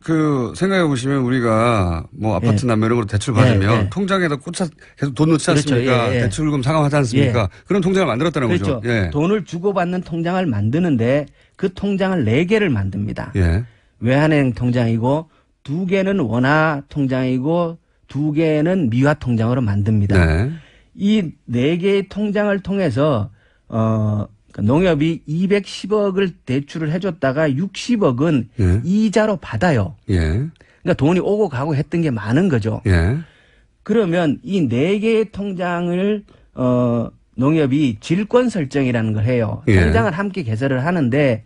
그 생각해 보시면 우리가 뭐 아파트 남매력으로 대출 받으면 통장에다 꽂아 계속 돈 넣지 않습니까? 그렇죠. 대출금 상환하지 않습니까? 그런 통장을 만들었다는 그렇죠. 거죠. 예. 돈을 주고받는 통장을 만드는데 그 통장을 4개를 만듭니다. 예. 외환은행 통장이고 2개는 원화 통장이고 2개는 미화 통장으로 만듭니다. 네. 이 4개의 통장을 통해서 농협이 210억을 대출을 해줬다가 60억은 예. 이자로 받아요. 예. 그러니까 돈이 오고 가고 했던 게 많은 거죠. 예. 그러면 이 4개의 통장을 농협이 질권 설정이라는 걸 해요. 예. 통장을 함께 개설을 하는데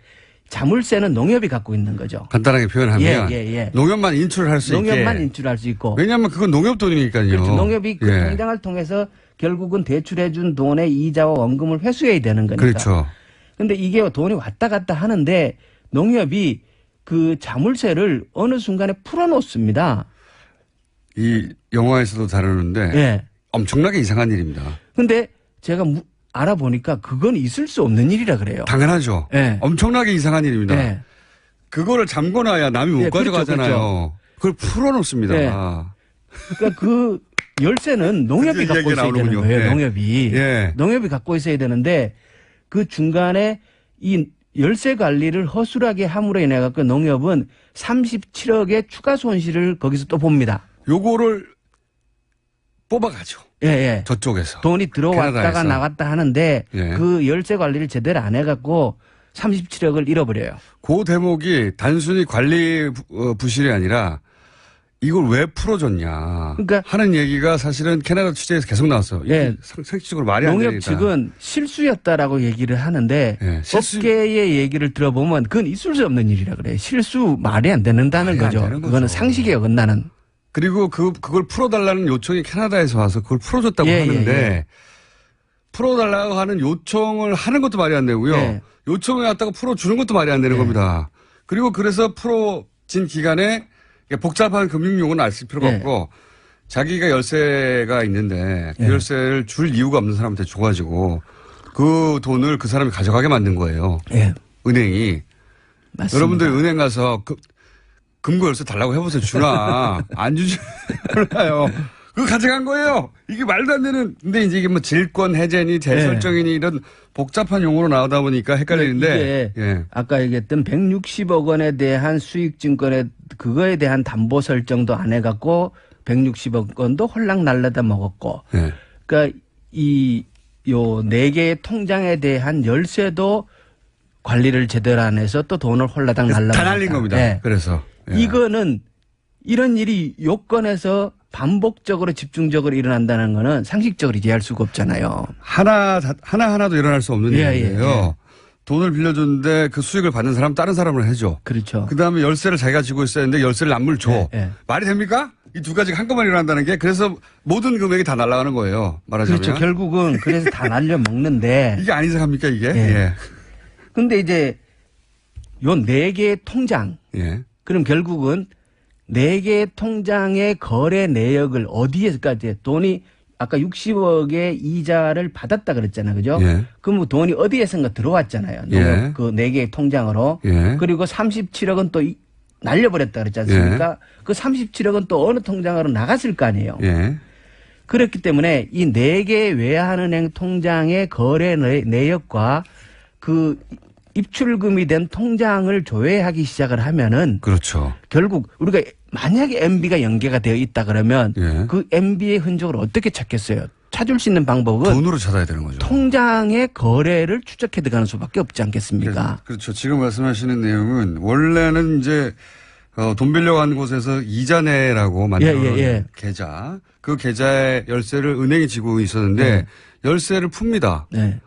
자물쇠는 농협이 갖고 있는 거죠. 간단하게 표현하면 예. 농협만 인출할 수 있게. 농협만 인출할 수 있고. 왜냐하면 그건 농협 돈이니까요. 그렇죠. 농협이 그 통장을 통해서 결국은 대출해 준 돈의 이자와 원금을 회수해야 되는 거니까. 그렇죠. 근데 이게 돈이 왔다 갔다 하는데 농협이 그 자물쇠를 어느 순간에 풀어놓습니다. 이 영화에서도 다루는데 예. 엄청나게 이상한 일입니다. 근데 제가 알아보니까 그건 있을 수 없는 일이라 그래요. 당연하죠. 예. 엄청나게 이상한 일입니다. 예. 그거를 잠궈놔야 남이 못 예, 그렇죠, 가져가잖아요. 그걸 풀어놓습니다. 예. 그러니까 그 열쇠는 농협이 그게 갖고 있어야 되는 나오는군요. 거예요. 예. 농협이. 예. 농협이 갖고 있어야 되는데 그 중간에 이 열쇠 관리를 허술하게 함으로 인해 갖고 농협은 37억의 추가 손실을 거기서 또 봅니다. 요거를 뽑아가죠. 예. 저쪽에서. 돈이 들어왔다가 캐나다에서. 나갔다 하는데 예. 그 열쇠 관리를 제대로 안 해갖고 37억을 잃어버려요. 그 대목이 단순히 관리 부실이 아니라 이걸 왜 풀어줬냐 그러니까 하는 얘기가 사실은 캐나다 취재에서 계속 나왔어요. 예. 상식적으로 말이 안 농협 되니까. 측은 실수였다라고 얘기를 하는데 예, 실수- 업계의 얘기를 들어보면 그건 있을 수 없는 일이라 그래요. 실수 말이 안 되는다는 말이 안 거죠. 되는 거죠. 그거는 상식에 어긋나는. 그리고 그걸 풀어달라는 요청이 캐나다에서 와서 그걸 풀어줬다고 예, 하는데 예. 풀어달라고 하는 요청을 하는 것도 말이 안 되고요. 예. 요청해 왔다가 풀어주는 것도 말이 안 되는 예. 겁니다. 그리고 그래서 풀어진 기간에 복잡한 금융용어는 알 필요가 예. 없고 자기가 열쇠가 있는데 그 예. 열쇠를 줄 이유가 없는 사람한테 줘가지고 그 돈을 그 사람이 가져가게 만든 거예요. 예. 은행이. 맞습니다. 여러분들 은행 가서 금고 열쇠 달라고 해보세요. 주나. 안 주지. 몰라요. 그거 가져간 거예요. 이게 말도 안 되는. 근데 이제 이게 뭐 질권 해제니 재설정이니 이런 복잡한 용어로 나오다 보니까 헷갈리는데. 이게 예. 아까 얘기했던 160억 원에 대한 수익증권에 그거에 대한 담보 설정도 안 해갖고 160억 원도 홀랑 날라다 먹었고. 예. 그러니까 요 4개의 통장에 대한 열쇠도 관리를 제대로 안 해서 또 돈을 홀라당 날라. 다 날린 겁니다. 예. 그래서. 예. 이거는 이런 일이 요건에서 반복적으로 집중적으로 일어난다는 거는 상식적으로 이해할 수가 없잖아요. 하나도 일어날 수 없는 예, 일이에요. 예. 돈을 빌려줬는데 그 수익을 받는 사람 다른 사람을 해줘. 그렇죠. 그 다음에 열쇠를 자기가 쥐고 있어야 하는데 열쇠를 남을 줘. 예, 예. 말이 됩니까? 이 두 가지가 한꺼번에 일어난다는 게 그래서 모든 금액이 다 날아가는 거예요. 말하자면. 그렇죠. 결국은 그래서 다 날려 먹는데. 이게 아닌 생각합니까 이게? 예. 예. 근데 이제 요 4개의 통장. 예. 그럼 결국은 4개의 통장의 거래 내역을 어디에까지 돈이 아까 60억의 이자를 받았다 그랬잖아요. 그죠? 예. 그럼 돈이 어디에선가 들어왔잖아요. 예. 그 4개의 통장으로. 예. 그리고 37억은 또 날려버렸다 그랬지 않습니까? 그 37억은 또 어느 통장으로 나갔을 거 아니에요. 예. 그렇기 때문에 이 4개 외환은행 통장의 거래 내역과 그 입출금이 된 통장을 조회하기 시작을 하면은 그렇죠. 결국 우리가 만약에 MB가 연계가 되어 있다 그러면 예. 그 MB의 흔적을 어떻게 찾겠어요? 찾을 수 있는 방법은 돈으로 찾아야 되는 거죠. 통장의 거래를 추적해 들어가는 수밖에 없지 않겠습니까? 그렇죠. 지금 말씀하시는 내용은 원래는 이제 돈 빌려간 곳에서 이자 내라고 만든 계좌, 그 계좌의 열쇠를 은행이 지고 있었는데 열쇠를 풉니다. 네.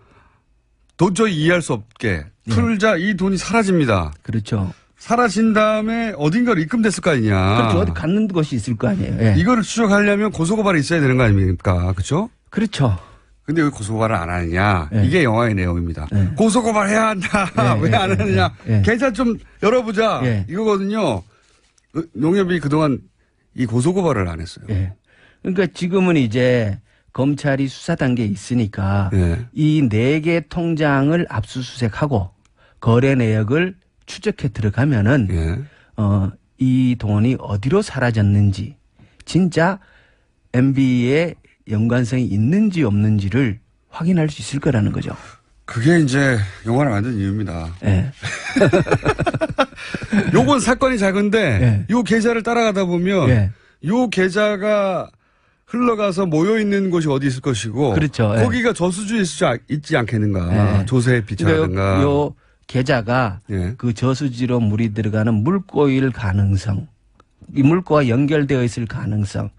도저히 이해할 수 없게 풀자 이 돈이 사라집니다. 그렇죠. 사라진 다음에 어딘가로 입금됐을 거 아니냐. 그렇죠. 어디 갔는 곳이 있을 거 아니에요. 예. 이거를 추적하려면 고소고발이 있어야 되는 거 아닙니까? 그렇죠? 그렇죠. 근데 왜 고소고발을 안 하느냐. 네. 이게 영화의 내용입니다. 네. 고소고발해야 한다. 네, 왜 안 네, 하느냐. 네. 계좌 좀 열어보자. 네. 이거거든요. 농협이 그동안 이 고소고발을 안 했어요. 예. 그러니까 지금은 이제 검찰이 수사 단계에 있으니까 예. 이 4개 통장을 압수수색하고 거래 내역을 추적해 들어가면은 예. 이 돈이 어디로 사라졌는지 진짜 MB의 연관성이 있는지 없는지를 확인할 수 있을 거라는 거죠. 그게 이제 영화를 만든 이유입니다. 예. 요건 사건이 작은데 예. 요 계좌를 따라가다 보면 예. 요 계좌가 흘러가서 모여있는 곳이 어디 있을 것이고 그렇죠. 예. 거기가 저수지에 있지 않겠는가. 예. 조세 비차라든가. 요 계좌가 예. 그 저수지로 물이 들어가는 물꼬일 가능성, 이 물꼬와 연결되어 있을 가능성을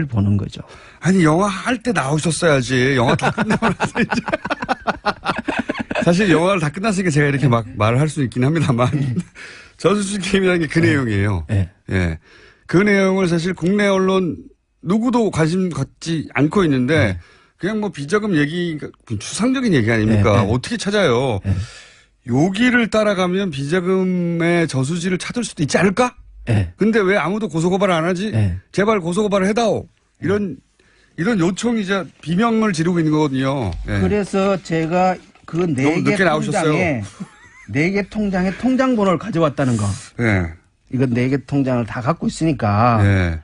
보는 거죠. 아니 영화 할 때 나오셨어야지. 영화 다 끝나고 나서 이제. 사실 영화를 다 끝났으니까 제가 이렇게 막 말을 할 수 있긴 합니다만 저수지 게임이라는 게 그 내용이에요. 예. 예. 그 내용을 사실 국내 언론 누구도 관심 갖지 않고 있는데 그냥 뭐 비자금 얘기, 추상적인 얘기 아닙니까? 어떻게 찾아요? 여기를 따라가면 비자금의 저수지를 찾을 수도 있지 않을까? 근데 왜 아무도 고소고발을 안 하지? 제발 고소고발을 해다오. 이런 요청이자 비명을 지르고 있는 거거든요. 예. 그래서 제가 그 너무 4개 늦게 나오셨어요. 통장에 4개 통장에 통장 번호를 가져왔다는 거. 예. 이건 4개 통장을 다 갖고 있으니까 예.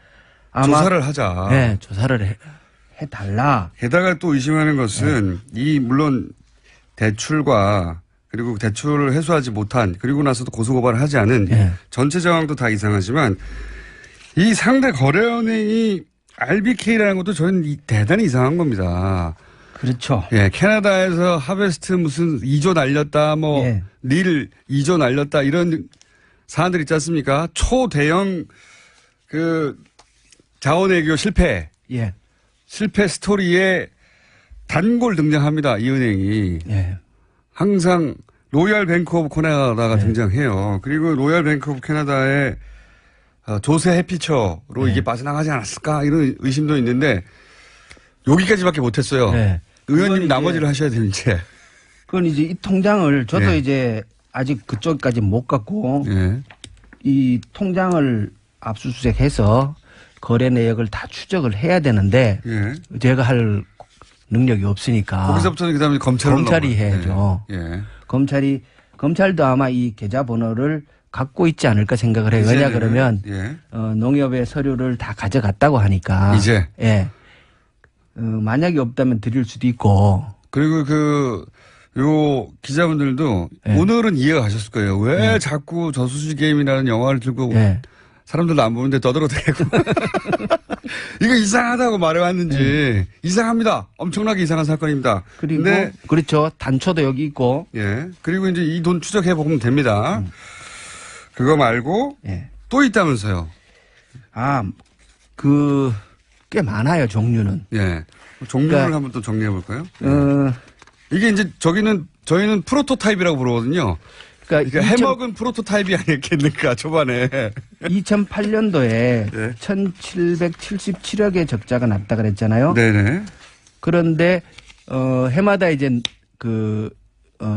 아마 조사를 하자. 네, 조사를 해달라. 게다가 또 의심하는 것은 이 물론 대출과 그리고 대출을 해소하지 못한 그리고 나서도 고소고발을 하지 않은 전체 정황도 다 이상하지만 이 상대 거래은행이 RBK라는 것도 저는 대단히 이상한 겁니다. 그렇죠. 예, 캐나다에서 하베스트 무슨 2조 날렸다, 뭐, 릴 2조 날렸다, 이런 사안들 있지 않습니까? 초대형 자원외교 실패. 실패 스토리에 단골 등장합니다. 이 은행이. 항상 로얄 뱅크 오브 캐나다가 등장해요. 그리고 로얄 뱅크 오브 캐나다의 조세 해피처로 이게 빠져나가지 않았을까 이런 의심도 있는데 여기까지밖에 못했어요. 의원님 나머지를 하셔야 돼요, 이제. 그건 이제 이 통장을 저도 이제 아직 그쪽까지 못 갔고 이 통장을 압수수색해서 거래 내역을 다 추적을 해야 되는데 제가 할 능력이 없으니까. 거기서부터는 그다음에 검찰이 해야죠. 검찰도 아마 이 계좌 번호를 갖고 있지 않을까 생각을 해요. 왜냐 그러면 농협의 서류를 다 가져갔다고 하니까. 이제. 만약에 없다면 드릴 수도 있고. 그리고 요 기자분들도 오늘은 이해가 가셨을 거예요. 왜 자꾸 저수지 게임이라는 영화를 들고 사람들도 안 보는데 떠들어대고 이거 이상하다고 말해왔는지 이상합니다. 엄청나게 이상한 사건입니다. 그리고 그렇죠. 단초도 여기 있고. 그리고 이제 이 돈 추적해 보면 됩니다. 그거 말고 또 있다면서요. 꽤 많아요, 종류는. 종류를 그러니까, 한번 또 정리해 볼까요? 이게 이제 저희는 프로토타입이라고 부르거든요. 그러니까 해먹은 프로토타입이 아니겠는가, 초반에. 2008년도에 1,777억의 적자가 났다 그랬잖아요. 네네. 그런데, 해마다 이제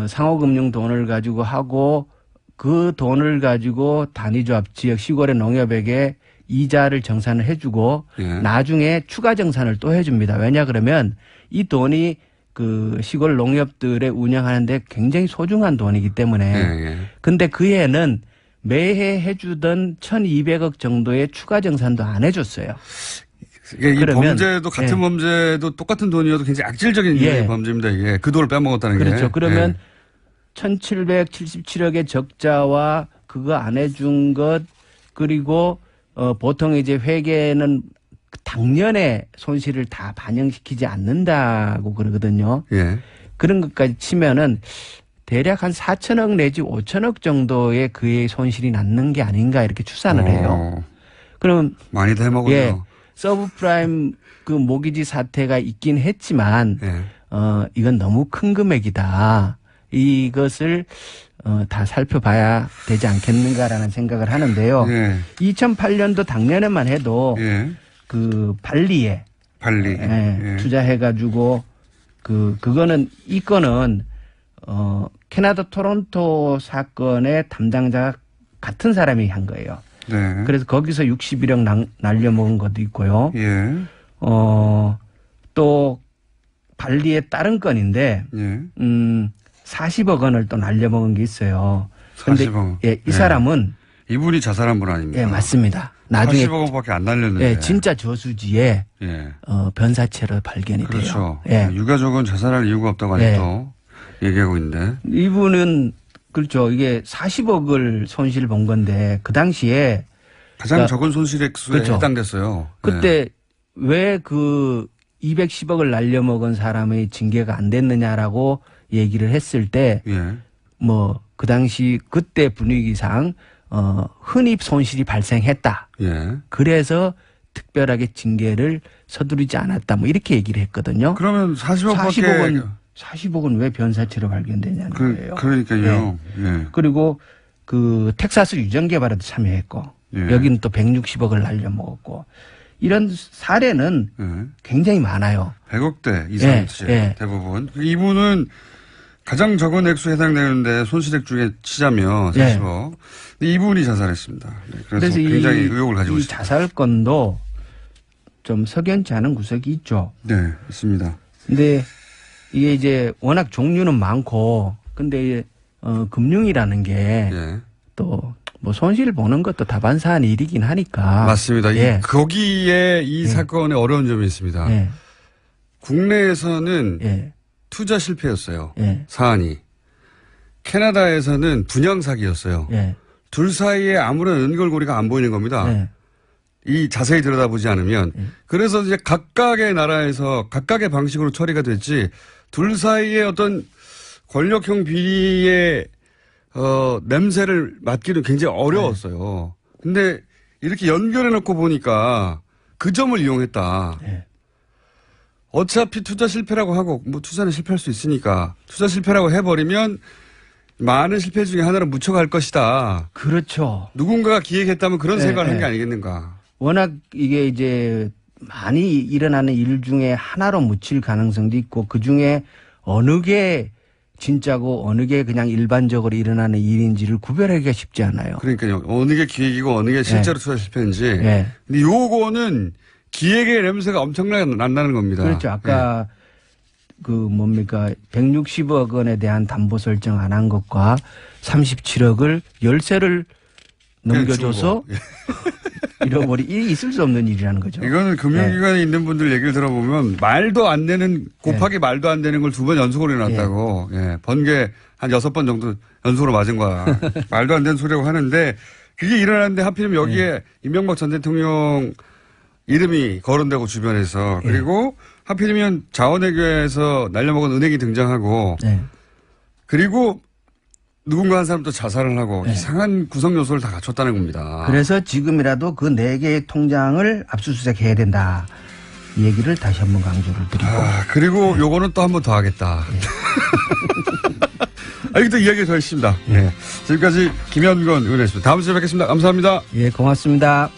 상호금융 돈을 가지고 하고 그 돈을 가지고 단위조합 지역 시골의 농협에게 이자를 정산을 해주고 예. 나중에 추가 정산을 또 해줍니다. 왜냐 그러면 이 돈이 그 시골 농협들의 운영하는데 굉장히 소중한 돈이기 때문에 예. 근데 그 해에는 매해 해주던 1,200억 정도의 추가 정산도 안 해줬어요. 이게 이 그러면, 범죄도 같은 예. 범죄도 똑같은 돈이어도 굉장히 악질적인 예. 범죄입니다. 이게 그 돈을 빼먹었다는 게. 그렇죠. 그러면 예. 1,777억의 적자와 그거 안 해준 것 그리고 보통 이제 회계는 당년의 손실을 다 반영시키지 않는다고 그러거든요. 예. 그런 것까지 치면은 대략 한 4천억 내지 5천억 정도의 그의 손실이 남는 게 아닌가 이렇게 추산을 해요. 그럼 많이도 해먹었네요. 예, 서브프라임 그 모기지 사태가 있긴 했지만 예. 이건 너무 큰 금액이다. 이것을 다 살펴봐야 되지 않겠는가라는 생각을 하는데요. 예. 2008년도 작년에만 해도 예. 그 발리에 발리. 예. 투자해가지고 그거는 이 건은 캐나다 토론토 사건의 담당자가 같은 사람이 한 거예요. 네. 그래서 거기서 61억 날려먹은 것도 있고요. 예. 또 발리의 다른 건인데 예. 40억 원을 또 날려먹은 게 있어요. 그런데 40억. 예, 이 사람은 이분이 자살한 분 아닙니까? 예, 맞습니다. 나중에 40억 원밖에 안 날렸는데. 예, 진짜 저수지에 예. 변사체로 발견이 그렇죠. 돼요. 예. 유가족은 자살할 이유가 없다고 아직도 얘기하고 있는데. 이분은 그렇죠. 이게 40억을 손실 본 건데 그 당시에 가장 적은 손실 액수에 그렇죠. 해당됐어요. 그때 왜 그 210억을 날려먹은 사람의 징계가 안 됐느냐라고 얘기를 했을 때 예. 뭐 그 당시 그때 분위기상 흔히 손실이 발생했다. 예. 그래서 특별하게 징계를 서두르지 않았다. 뭐 이렇게 얘기를 했거든요. 그러면 40억밖에 40억은 왜 변사체로 발견되냐는 거예요. 그러니까요. 예. 그리고 그 텍사스 유전개발에도 참여했고 예. 여기는 또 160억을 날려먹었고 이런 사례는 예. 굉장히 많아요. 100억대 이상이지 대부분. 이분은 가장 적은 액수에 해당되는데 손실액 중에 치자면 40억. 근데 이분이 자살했습니다. 그래서 굉장히 의혹을 가지고 이 있습니다. 자살건도 좀 석연치 않은 구석이 있죠. 네, 있습니다. 근데 이게 이제 워낙 종류는 많고 근데 금융이라는 게 또 뭐 손실 보는 것도 다반사한 일이긴 하니까. 맞습니다. 예. 거기에 이 사건에 어려운 점이 있습니다. 예. 국내에서는 예. 투자 실패였어요. 예. 사안이. 캐나다에서는 분양 사기였어요. 예. 둘 사이에 아무런 연결고리가 안 보이는 겁니다. 예. 이 자세히 들여다보지 않으면. 그래서 이제 각각의 나라에서 각각의 방식으로 처리가 됐지 둘 사이에 어떤 권력형 비리의 냄새를 맡기는 굉장히 어려웠어요. 근데 이렇게 연결해 놓고 보니까 그 점을 이용했다. 네. 어차피 투자 실패라고 하고 뭐 투자는 실패할 수 있으니까 투자 실패라고 해버리면 많은 실패 중에 하나를 묻혀갈 것이다. 그렇죠. 누군가가 기획했다면 그런 네, 생각을 한 네. 게 아니겠는가. 워낙 이게 이제 많이 일어나는 일 중에 하나로 묻힐 가능성도 있고 그 중에 어느 게 진짜고 어느 게 그냥 일반적으로 일어나는 일인지를 구별하기가 쉽지 않아요. 그러니까요. 어느 게 기획이고 어느 게 실제로 투자 실패인지. 네. 근데 요거는 기획의 냄새가 엄청나게 난다는 겁니다. 그렇죠. 아까 그 뭡니까 160억 원에 대한 담보 설정 안 한 것과 37억을 열세를 넘겨줘서 잃어버리 이 있을 수 없는 일이라는 거죠. 이거는 금융기관에 있는 분들 얘기를 들어보면 말도 안 되는 곱하기 말도 안 되는 걸 2번 연속으로 해놨다고. 번개 한 6번 정도 연속으로 맞은 거야. 말도 안 되는 소리라고 하는데 그게 일어났는데 하필이면 여기에 이명박 전 대통령 이름이 거론되고 주변에서 그리고 하필이면 자원외교에서 날려먹은 은행이 등장하고 그리고 누군가 한 사람도 자살을 하고 이상한 구성 요소를 다 갖췄다는 겁니다. 그래서 지금이라도 그 4개의 통장을 압수수색해야 된다. 이 얘기를 다시 한번 강조를 드리고. 그리고 요거는 또 한 번 더 하겠다. 여기도 이야기 더 있습니다. 지금까지 김현건 의원이었습니다. 다음 주에 뵙겠습니다. 감사합니다. 예, 고맙습니다.